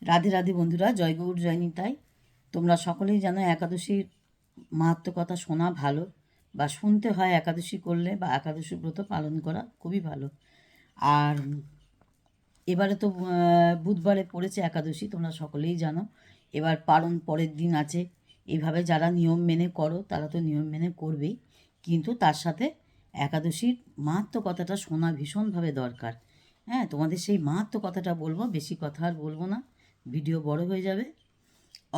রাধে রাধে বন্ধুরা, জয় গৌর জয় নিতাই। তোমরা সকলেই জানো একাদশীর মাহাত্ম্য কথা শোনা ভালো, বা শুনতে হয়। একাদশী করলে বা একাদশী ব্রত পালন করা খুবই ভালো। আর এবারে তো বুধবারে পড়েছে একাদশী, তোমরা সকলেই জানো। এবার পালন পরের দিন আছে। এইভাবে যারা নিয়ম মেনে করো তারা তো নিয়ম মেনে করবেই, কিন্তু তার সাথে একাদশীর মাহাত্ম্য কথাটা শোনা ভীষণভাবে দরকার। হ্যাঁ, তোমাদের সেই মাহাত্ম্য কথাটা বলবো, বেশি কথা আর বলবো না, ভিডিও বড় হয়ে যাবে।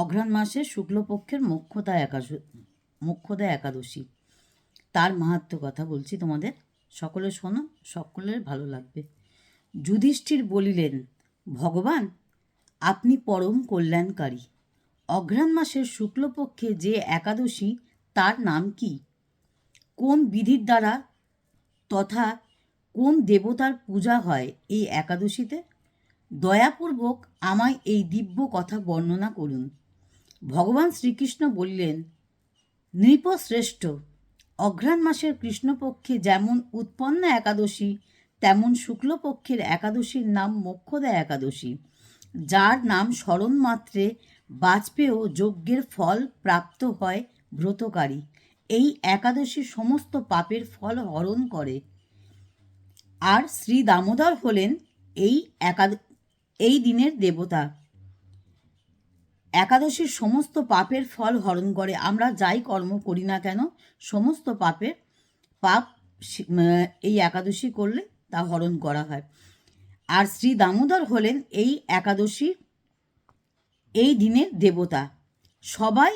অঘ্রাণ মাসের শুক্লপক্ষের মোক্ষদা একাদশী, তার মাহাত্ম্য কথা বলছি তোমাদের। সকলে শোনো, সকলের ভালো লাগবে। যুধিষ্ঠির বলিলেন, ভগবান, আপনি পরম কল্যাণকারী। অঘ্রাণ মাসের শুক্লপক্ষে যে একাদশী, তার নাম কি? কোন বিধির দ্বারা তথা কোন দেবতার পূজা হয় এই একাদশীতে? দয়াপূর্বক আমায় এই দিব্য কথা বর্ণনা করুন। ভগবান শ্রীকৃষ্ণ বললেন, নৃপশ্রেষ্ঠ, অঘ্রাণ মাসের কৃষ্ণপক্ষে যেমন উৎপন্ন একাদশী, তেমন শুক্লপক্ষের একাদশীর নাম মোক্ষদা একাদশী, যার নাম স্মরণ মাত্রে বাজপেয় যজ্ঞের ফল প্রাপ্ত হয় ব্রতকারী। এই একাদশী সমস্ত পাপের ফল হরণ করে। আর শ্রী দামোদর হলেন এই দিনের দেবতা। একাদশীর সমস্ত পাপের ফল হরণ করে। আমরা যাই কর্ম করি না কেন, সমস্ত পাপ এই একাদশী করলে তা হরণ করা হয়। আর শ্রী দামোদর হলেন এই একাদশীর এই দিনের দেবতা। সবাই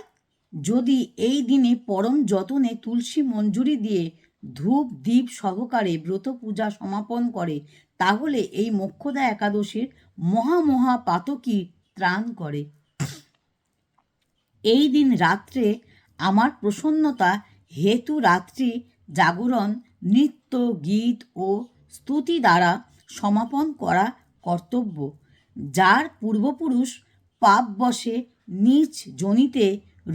যদি এই দিনে পরম যতনে তুলসী মঞ্জুরি দিয়ে ধূপ দীপ সহকারে ব্রত পূজা সমাপন করে, তাহলে এই মোক্ষদা একাদশীর মহা পাতকী ত্রাণ করে। এই দিন রাত্রে আমার প্রসন্নতা হেতু রাত্রি জাগরণ, নৃত্য গীত ও স্তুতি দ্বারা সমাপন করা কর্তব্য। যার পূর্বপুরুষ পাপবশে নিজ যোনিতে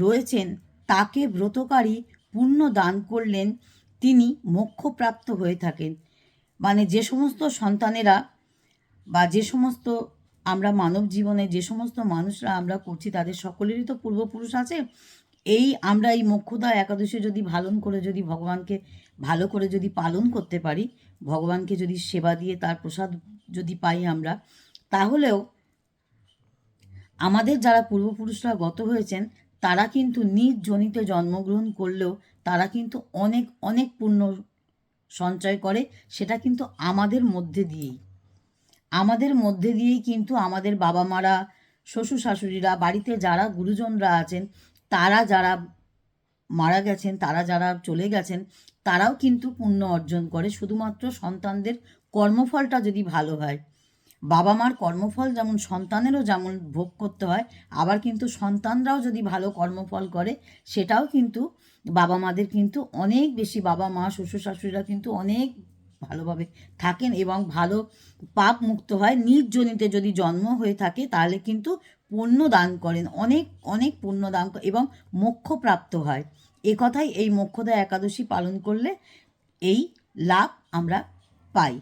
রয়েছেন, তাকে ব্রতকারী পুণ্য দান করলেন তিনি মোক্ষপ্রাপ্ত হয়ে থাকেন। মানে যে সমস্ত সন্তানেরা বা যে সমস্ত আমরা মানব জীবনে যে সমস্ত মানুষরা আমরা করছি, তাদের সকলেরই তো পূর্বপুরুষ আছে। আমরা এই মোক্ষদা একাদশী যদি যদি ভগবানকে ভালো করে যদি পালন করতে পারি, ভগবানকে যদি সেবা দিয়ে তার প্রসাদ যদি পাই আমরা, তাহলেও আমাদের যারা পূর্বপুরুষরা গত হয়েছেন, তারা কিন্তু নিজ জনিতে জন্মগ্রহণ করলেও তারা কিন্তু অনেক অনেক পুণ্য সঞ্চয় করে। সেটা কিন্তু আমাদের মধ্যে দিয়েই কিন্তু আমাদের বাবা মারা, শ্বশুর শাশুড়িরা, বাড়িতে যারা গুরুজনরা আছেন, তারা যারা মারা গেছেন, তারা যারা চলে গেছেন, তারাও কিন্তু পুণ্য অর্জন করে। শুধুমাত্র সন্তানদের কর্মফলটা যদি ভালো হয়, বাবা মার কর্মফল যেমন সন্তানেরও যেমন ভোগ করতে হয়, আবার কিন্তু সন্তানরাও যদি ভালো কর্মফল করে, সেটাও কিন্তু বাবা মাদের কিন্তু অনেক বেশি, বাবা মা শ্বশুর শাশুড়িরা কিন্তু অনেক ভালোভাবে থাকেন এবং ভালো পাপ মুক্ত হয়। নিজ জনিতে যদি জন্ম হয়ে থাকে, তাহলে কিন্তু পুণ্য দান করেন, অনেক অনেক পুণ্য দান এবং মোক্ষপ্রাপ্ত হয়। কথাই এই মোক্ষদা একাদশী পালন করলে এই লাভ আমরা পাই।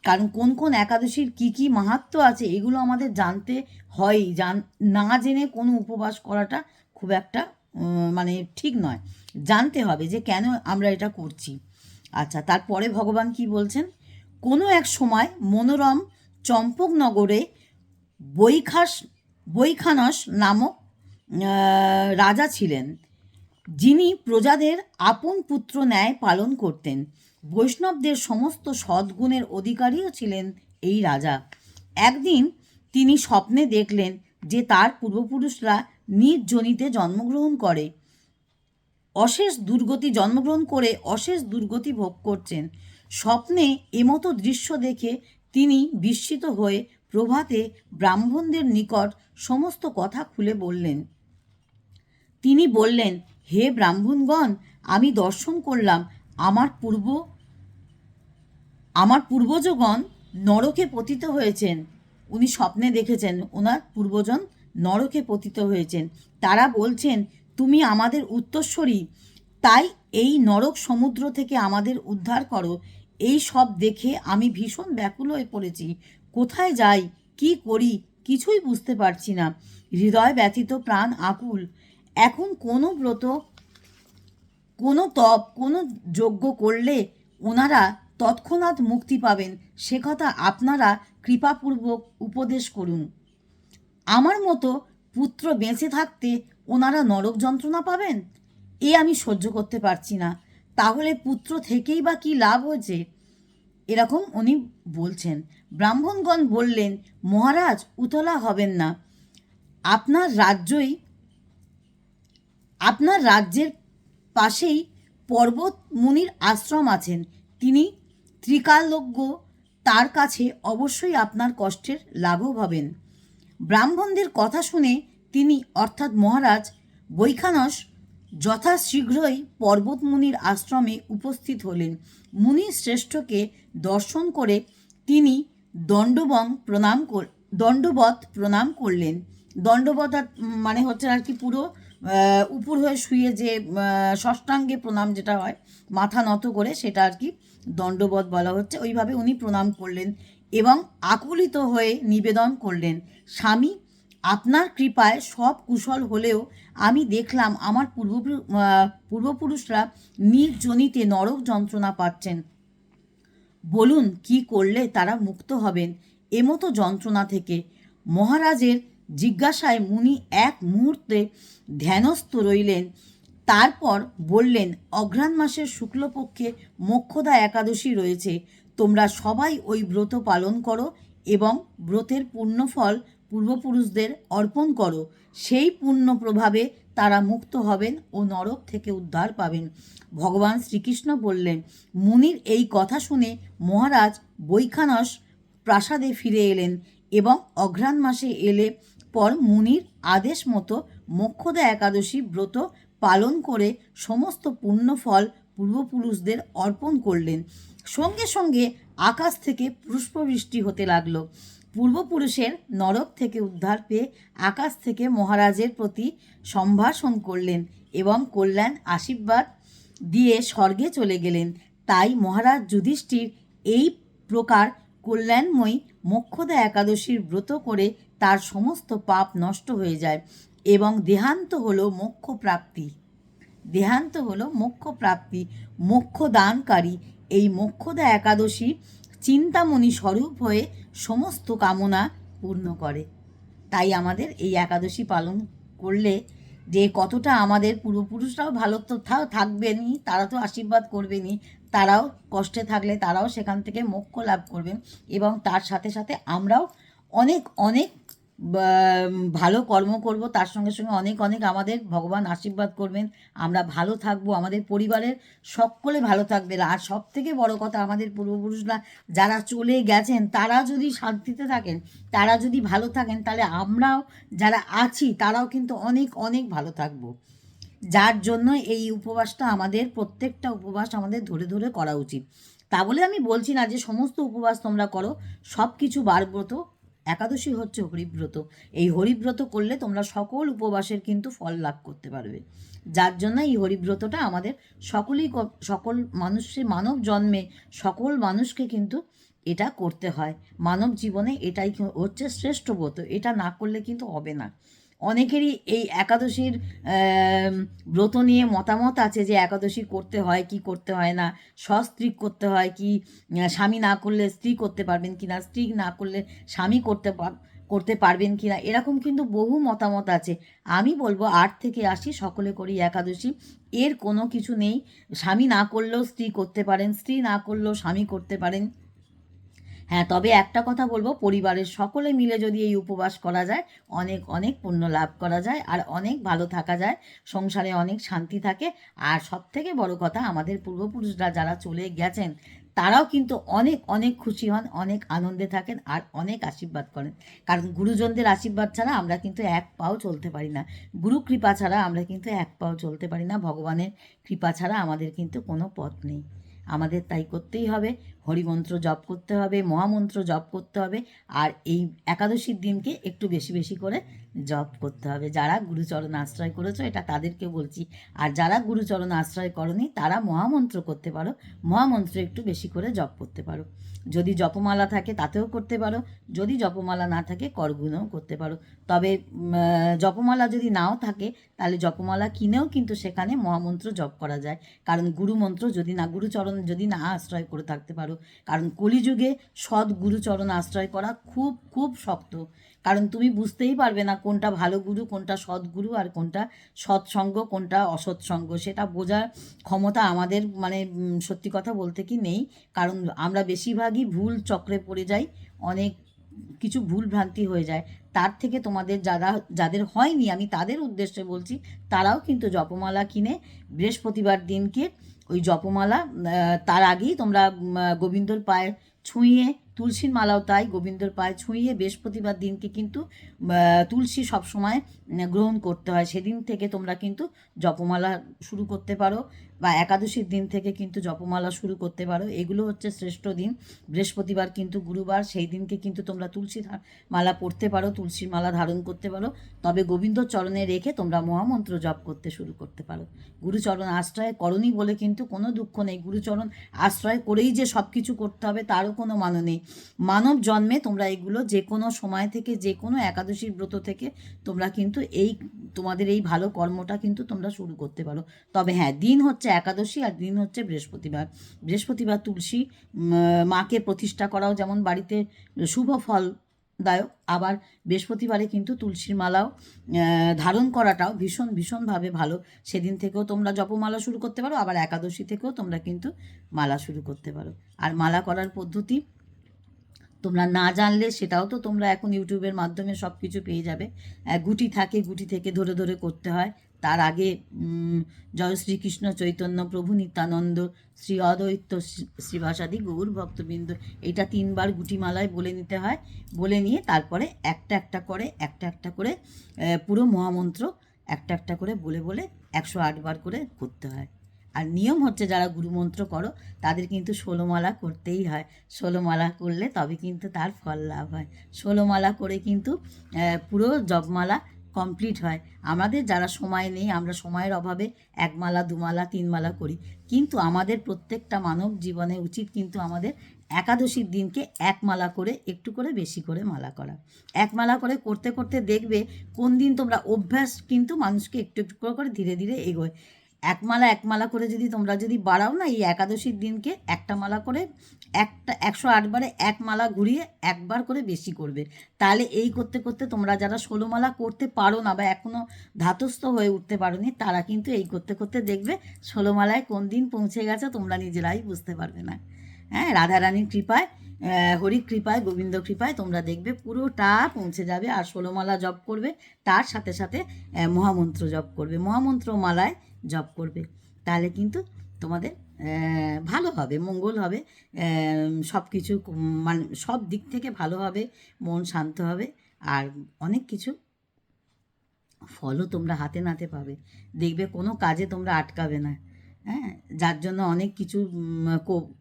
কারণ কোন কোন একাদশীর কি মাহাত্ম্য আছে, এগুলো আমাদের জানতে হয়। না জেনে কোনো উপবাস করাটা খুব একটা মানে ঠিক নয়। জানতে হবে যে কেন আমরা এটা করছি। আচ্ছা, তারপরে ভগবান কি বলছেন? কোনো এক সময় মনোরম চম্পকনগরে বৈখানস নামক রাজা ছিলেন, যিনি প্রজাদের আপন পুত্র ন্যায় পালন করতেন। বৈষ্ণবদের সমস্ত সদ্গুণের অধিকারীও ছিলেন এই রাজা। একদিন তিনি স্বপ্নে দেখলেন যে তার পূর্বপুরুষরা নিজ যোনিতে জন্মগ্রহণ করে অশেষ দুর্গতি ভোগ করছেন। স্বপ্নে এমতো দৃশ্য দেখে তিনি বিস্মিত হয়ে প্রভাতে ব্রাহ্মণদের নিকট সমস্ত কথা খুলে বললেন। তিনি বললেন, হে ব্রাহ্মণগণ, আমি দর্শন করলাম আমার পূর্বজগণ নরকে পতিত হয়েছেন। উনি স্বপ্নে দেখেছেন ওনার পূর্বজন নরকে পতিত হয়েছেন। তারা বলছেন, তুমি আমাদের উত্তরস্বরী, তাই এই নরক সমুদ্র থেকে আমাদের উদ্ধার করো। এই সব দেখে আমি ভীষণ ব্যাকুল হয়ে পড়েছি। কোথায় যাই, কি করি, কিছুই বুঝতে পারছি না। হৃদয় ব্যথিত, প্রাণ আকুল। এখন কোনো ব্রত, কোনো তপ, কোনো যজ্ঞ করলে ওনারা তৎক্ষণাৎ মুক্তি পাবেন, সে কথা আপনারা কৃপাপূর্বক উপদেশ করুন। আমার মতো পুত্র বেঁচে থাকতে ওনারা নরক যন্ত্রণা পাবেন, এ আমি সহ্য করতে পারছি না। তাহলে পুত্র থেকেই বা কী লাভ হয়েছে? এরকম উনি বলছেন। ব্রাহ্মণগণ বললেন, মহারাজ উতলা হবেন না, আপনার রাজ্যই, আপনার রাজ্যের পাশেই পর্বত মুনির আশ্রম আছেন, তিনি ত্রিকালজ্ঞ, তার কাছে অবশ্যই আপনার কষ্টের লাঘব হবেন। ব্রাহ্মণদের কথা শুনে তিনি অর্থাৎ মহারাজ বৈখানস যথাশীঘ্রই পর্বত মুনির আশ্রমে উপস্থিত হলেন। মুনি শ্রেষ্ঠকে দর্শন করে তিনি দণ্ডবত প্রণাম করলেন। দণ্ডবত মানে হচ্ছে আর কি পুরো উপর হয়ে শুয়ে যে ষষ্ঠাঙ্গে প্রণাম যেটা হয় মাথা নত করে, সেটা আর কি দণ্ডবত বলা হচ্ছে। ওইভাবে উনি প্রণাম করলেন এবং আকুলিত হয়ে নিবেদন করলেন, স্বামী, আপনার কৃপায় সব কুশল হলেও আমি দেখলাম আমার পূর্বপুরুষরা নির্জনিতে নরক যন্ত্রণা পাচ্ছেন। বলুন কি করলে তারা মুক্ত হবেন এমতো যন্ত্রণা থেকে? মহারাজের জিজ্ঞাসায় মুনি এক মুহূর্তে ধ্যানস্থ রইলেন। তারপর বললেন, অঘ্রাণ মাসের শুক্লপক্ষে মোক্ষদা একাদশী রয়েছে, তোমরা সবাই ওই ব্রত পালন করো এবং ব্রতের পুণ্যফল পূর্বপুরুষদের অর্পণ করো। সেই পুণ্য প্রভাবে তারা মুক্ত হবেন ও নরক থেকে উদ্ধার পাবেন। ভগবান শ্রীকৃষ্ণ বললেন। মুনির এই কথা শুনে মহারাজ বৈখানস প্রাসাদে ফিরে এলেন এবং অঘ্রাণ মাসে এলে পর মুনির আদেশ মতো মোক্ষদা একাদশী ব্রত পালন করে সমস্ত পুণ্যফল পূর্বপুরুষদের অর্পণ করলেন। সঙ্গে সঙ্গে আকাশ থেকে পুষ্পবৃষ্টি হতে লাগলো। পূর্বপুরুষের নরক থেকে উদ্ধার পেয়ে আকাশ থেকে মহারাজের প্রতি সম্ভাষণ করলেন এবং কল্যাণ আশীর্বাদ দিয়ে স্বর্গে চলে গেলেন। তাই মহারাজ যুধিষ্ঠির এই প্রকার কল্যাণময়ী মোক্ষদা একাদশীর ব্রত করে তার সমস্ত পাপ নষ্ট হয়ে যায় এবং দেহান্ত হলো মোক্ষ প্রাপ্তি। দেহান্ত হলো মোক্ষ প্রাপ্তি, মোক্ষ দানকারী। এই মোক্ষদা একাদশী চিন্তামণি স্বরূপ হয়ে সমস্ত কামনা পূর্ণ করে। তাই আমাদের এই একাদশী পালন করলে যে কতটা আমাদের পূর্বপুরুষরাও ভালো তো থাকবেনই, তারা তো আশীর্বাদ করবেনই, তারাও কষ্টে থাকলে তারাও সেখান থেকে মোক্ষ লাভ করবেন এবং তার সাথে সাথে আমরাও অনেক অনেক ভালো কর্ম করব, তার সঙ্গে সঙ্গে অনেক অনেক আমাদের ভগবান আশীর্বাদ করবেন, আমরা ভালো থাকবো, আমাদের পরিবারের সকলে ভালো থাকবেন। আর সব থেকে বড় কথা, আমাদের পূর্বপুরুষরা যারা চলে গেছেন তারা যদি শান্তিতে থাকেন, তারা যদি ভালো থাকেন, তাহলে আমরাও যারা আছি তারাও কিন্তু অনেক অনেক ভালো থাকবো। যার জন্য এই উপবাসটা আমাদের, প্রত্যেকটা উপবাস আমাদের ধরে ধরে করা উচিত। তা বলে আমি বলছি না যে সমস্ত উপবাস তোমরা করো, সব কিছু বারব্রত, একাদশী হচ্ছে হরিব্রত। এই হরিব্রত করলে তোমরা সকল উপবাসের কিন্তু ফল লাভ করতে পারবে। যার জন্য এই হরিব্রতটা আমাদের সকলেই, সকল মানুষের, মানব জন্মে সকল মানুষকে কিন্তু এটা করতে হয়। মানব জীবনে এটাই হচ্ছে শ্রেষ্ঠ ব্রত, এটা না করলে কিন্তু হবে না। অনেকেরই এই একাদশীর ব্রত নিয়ে মতামত আছে যে একাদশী করতে হয় কি করতে হয় না, সস্ত্রীক করতে হয় কি, স্বামী না করলে স্ত্রী করতে পারবেন কি না, স্ত্রী না করলে স্বামী করতে পারবেন কি না, এরকম কিন্তু বহু মতামত আছে। আমি বলবো 8 থেকে 80 সকলে করি একাদশী, এর কোনো কিছু নেই। স্বামী না করলেও স্ত্রী করতে পারেন, স্ত্রী না করলেও স্বামী করতে পারেন। হ্যাঁ, তবে একটা কথা বলবো, পরিবারের সকলে মিলে যদি এই উপবাস করা যায় অনেক অনেক পুণ্য লাভ করা যায় আর অনেক ভালো থাকা যায়, সংসারে অনেক শান্তি থাকে। আর সব থেকে বড় কথা, আমাদের পূর্বপুরুষরা যারা চলে গেছেন তারাও কিন্তু অনেক অনেক খুশি হন, অনেক আনন্দে থাকেন আর অনেক আশীর্বাদ করেন। কারণ গুরুজনদের আশীর্বাদ ছাড়া আমরা কিন্তু এক পাও চলতে পারি না, গুরু কৃপা ছাড়া আমরা কিন্তু এক পাও চলতে পারি না, ভগবানের কৃপা ছাড়া আমাদের কিন্তু কোনো পথ নেই। আমাদের তাই করতেই হবে। হরিমন্ত্র জপ করতে হবে, মহামন্ত্র জপ করতে হবে। আর এই একাদশীর দিনকে একটু বেশি বেশি করে জপ করতে হবে। যারা গুরুচরণ আশ্রয় করেছো এটা তাদেরকে বলছি, আর যারা গুরুচরণ আশ্রয় করনি তারা মহামন্ত্র করতে পারো, মহামন্ত্র একটু বেশি করে জপ করতে পারো। যদি জপমালা থাকে তাতেও করতে পারো, যদি জপমালা না থাকে করগুণও করতে পারো। তবে জপমালা যদি নাও থাকে তাহলে জপমালা কিনেও কিন্তু সেখানে মহামন্ত্র জপ করা যায়। কারণ গুরুমন্ত্র যদি না, গুরুচরণ যদি না আশ্রয় করে থাকতে পারো, কারণ কলিযুগে সৎ গুরুচরণ আশ্রয় করা খুব খুব শক্ত। কারণ তুমি বুঝতেই পারবে না কোনটা ভালো গুরু, কোনটা সৎগুরু, আর কোনটা সৎসঙ্গ, কোনটা অসৎসঙ্গ, সেটা বোঝার ক্ষমতা আমাদের মানে সত্যি কথা বলতে কি নেই। কারণ আমরা বেশিরভাগই ভুল চক্রে পড়ে যাই, অনেক কিছু ভুল ভ্রান্তি হয়ে যায়। তার থেকে তোমাদের যাদের হয়নি আমি তাদের উদ্দেশ্যে বলছি, তারাও কিন্তু জপমালা কিনে বৃহস্পতিবার দিনকে ওই জপমালা তার আগেই তোমরা গোবিন্দর পায়ে ছুঁয়ে, তুলসীর মালাও তাই, গোবিন্দর পায়ে ছুঁয়ে বৃহস্পতিবার দিনকে কিন্তু তুলসী সবসময় গ্রহণ করতে হয়। সেদিন থেকে তোমরা কিন্তু জপমালা শুরু করতে পারো, বা একাদশীর দিন থেকে কিন্তু জপমালা শুরু করতে পারো। এগুলো হচ্ছে শ্রেষ্ঠ দিন। বৃহস্পতিবার কিন্তু গুরুবার, সেই দিনকে কিন্তু তোমরা তুলসী মালা পড়তে পারো, তুলসীর মালা ধারণ করতে পারো। তবে গোবিন্দ চরণে রেখে তোমরা মহামন্ত্র জপ করতে শুরু করতে পারো। গুরুচরণ আশ্রয় করনি বলে কিন্তু কোনো দুঃখ নেই। গুরুচরণ আশ্রয় করেই যে সব কিছু করতে হবে তারও কোনো মানে নেই। মানব জন্মে তোমরা এগুলো যে কোনো সময় থেকে, যে কোনো একাদশীর ব্রত থেকে তোমরা কিন্তু এই তোমাদের এই ভালো কর্মটা কিন্তু তোমরা শুরু করতে পারো। তবে হ্যাঁ, দিন হচ্ছে একাদশী আর দিন হচ্ছে বৃহস্পতিবার। বৃহস্পতিবার তুলসী মাকে প্রতিষ্ঠা করাও যেমন বাড়িতে শুভ ফলদায়ক, আবার বৃহস্পতিবারে কিন্তু তুলসীর মালাও ধারণ করাটাও ভীষণ ভীষণভাবে ভালো। সেদিন থেকেও তোমরা জপমালা শুরু করতে পারো, আবার একাদশী থেকেও তোমরা কিন্তু মালা শুরু করতে পারো। আর মালা করার পদ্ধতি তোমরা না জানলে সেটাও তো তোমরা এখন ইউটিউবের মাধ্যমে সব কিছু পেয়ে যাবে। গুটি থাকে, গুটি থেকে ধরে ধরে করতে হয়। তার আগে জয় শ্রীকৃষ্ণ চৈতন্য প্রভু নিত্যানন্দ শ্রী অদ্বৈত শ্রীবাসাদি গৌর ভক্তবৃন্দ, এটা 3 বার গুটিমালায় বলে নিতে হয়। বলে নিয়ে তারপরে একটা একটা করে পুরো মহামন্ত্র একটা একটা করে বলে বলে 108 বার করে করতে হয়। আর নিয়ম হচ্ছে যারা গুরুমন্ত্র করো তাদের কিন্তু 16 মালা করতেই হয়। 16 মালা করলে তবে কিন্তু তার ফল লাভ হয়। 16 মালা করে কিন্তু পুরো জপমালা কমপ্লিট হয়। আমাদের যারা সময় নেই, আমরা সময়ের অভাবে 1 মালা 2 মালা 3 মালা করি, কিন্তু আমাদের প্রত্যেকটা মানব জীবনে উচিত কিন্তু আমাদের একাদশীর দিনকে 1 মালা করে, একটু করে বেশি করে মালা করা। 1 মালা করে করতে করতে দেখবে কোন দিন তোমরা, অভ্যাস কিন্তু মানুষকে একটু একটু করে ধীরে ধীরে এগোয়। 1 মালা করে যদি তোমরা বাড়াও না, এই একাদশীর দিনকে একটা মালা করে, 108 বারে 1 মালা ঘুরিয়ে 1 বার করে বেশি করবে। তাহলে এই করতে করতে তোমরা যারা 16 মালা করতে পারো না বা এখনও ধাতস্থ হয়ে উঠতে পারোনি, তারা কিন্তু এই করতে করতে দেখবে 16 মালায় কোন দিন পৌঁছে গেছে তোমরা নিজেরাই বুঝতে পারবে না। হ্যাঁ, রাধারানীর কৃপায়, হরির কৃপায়, গোবিন্দ কৃপায় তোমরা দেখবে পুরোটা পৌঁছে যাবে। আর 16 মালা জপ করবে, তার সাথে সাথে মহামন্ত্র জপ করবে, মহামন্ত্র মালায় জপ করবে। তাহলে কিন্তু তোমাদের ভালো হবে, মঙ্গল হবে, সব কিছু মানে সব দিক থেকে ভালো হবে, মন শান্ত হবে, আর অনেক কিছু ফলও তোমরা হাতে নাতে পাবে। দেখবে কোনো কাজে তোমরা আটকাবে না। হ্যাঁ, যার জন্য অনেক কিছু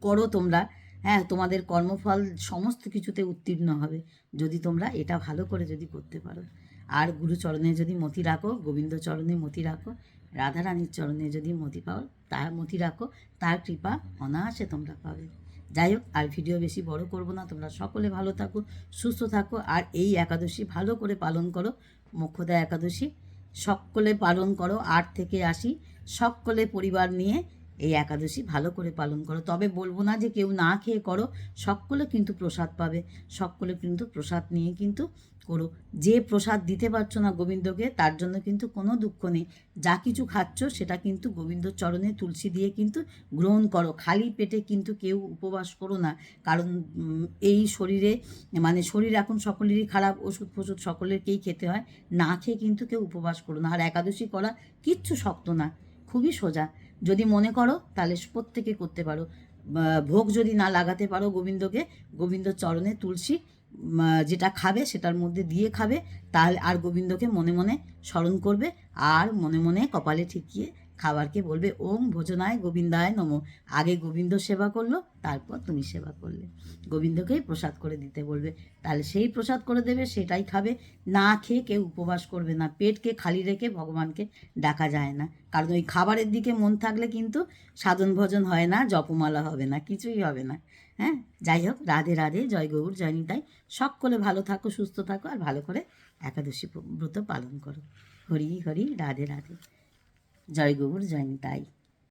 করো তোমরা। হ্যাঁ, তোমাদের কর্মফল সমস্ত কিছুতে উত্তীর্ণ হবে যদি তোমরা এটা ভালো করে যদি করতে পারো। আর গুরুচরণে যদি মতি রাখো, গোবিন্দ চরণে মতি রাখো, রাধারানীর চরণে যদি মতি পাও, তার মতি রাখো, তার কৃপা অনায়াসে তোমরা পাবে। যাই হোক, আর ভিডিও বেশি বড় করব না। তোমরা সকলে ভালো থাকো, সুস্থ থাকো, আর এই একাদশী ভালো করে পালন করো। মোক্ষদা একাদশী সকলে পালন করো, 8 থেকে 80 সকলে পরিবার নিয়ে এই একাদশী ভালো করে পালন করো। তবে বলবো না যে কেউ না খেয়ে করো, সকলে কিন্তু প্রসাদ পাবে, সকলে কিন্তু প্রসাদ নিয়ে কিন্তু করো। যে প্রসাদ দিতে পারছো না গোবিন্দকে, তার জন্য কিন্তু কোনো দুঃখ নেই। যা কিছু খাচ্ছ সেটা কিন্তু গোবিন্দর চরণে তুলসী দিয়ে কিন্তু গ্রহণ করো। খালি পেটে কিন্তু কেউ উপবাস করো না। কারণ এই শরীরে মানে শরীর এখন সকলেরই খারাপ, ওষুধ ফষুধ সকলেরকেই খেতে হয়, না খেয়ে কিন্তু কেউ উপবাস করো না। আর একাদশী করা কিচ্ছু শক্ত না, খুবই সোজা। যদি মনে করো তাহলে প্রত্যেকে করতে পারো। ভোগ যদি না লাগাতে পারো গোবিন্দকে, গোবিন্দর চরণে তুলসী যেটা খাবে সেটার মধ্যে দিয়ে খাবে, তাহলে আর গোবিন্দকে মনে মনে স্মরণ করবে, আর মনে মনে কপালে ঠেকিয়ে খাবারকে বলবে ওম ভোজনায় গোবিন্দায় নমঃ। আগে গোবিন্দ সেবা করলো, তারপর তুমি সেবা করলে। গোবিন্দকেই প্রসাদ করে দিতে বলবে, তাহলে সেই প্রসাদ করে দেবে, সেটাই খাবে। না খেয়ে কেউ উপবাস করবে না। পেটকে খালি রেখে ভগবানকে ডাকা যায় না, কারণ ওই খাবারের দিকে মন থাকলে কিন্তু সাধন ভজন হয় না, জপমালা হবে না, কিছুই হবে না। হ্যাঁ, যাই হোক, রাধে রাধে, জয় গৌর, জয় নিতাই। সকলে ভালো থাকো, সুস্থ থাকো, আর ভালো করে একাদশী ব্রত পালন করো। হরি হরি, রাধে রাধে, জয় গৌর, জয় নিতাই।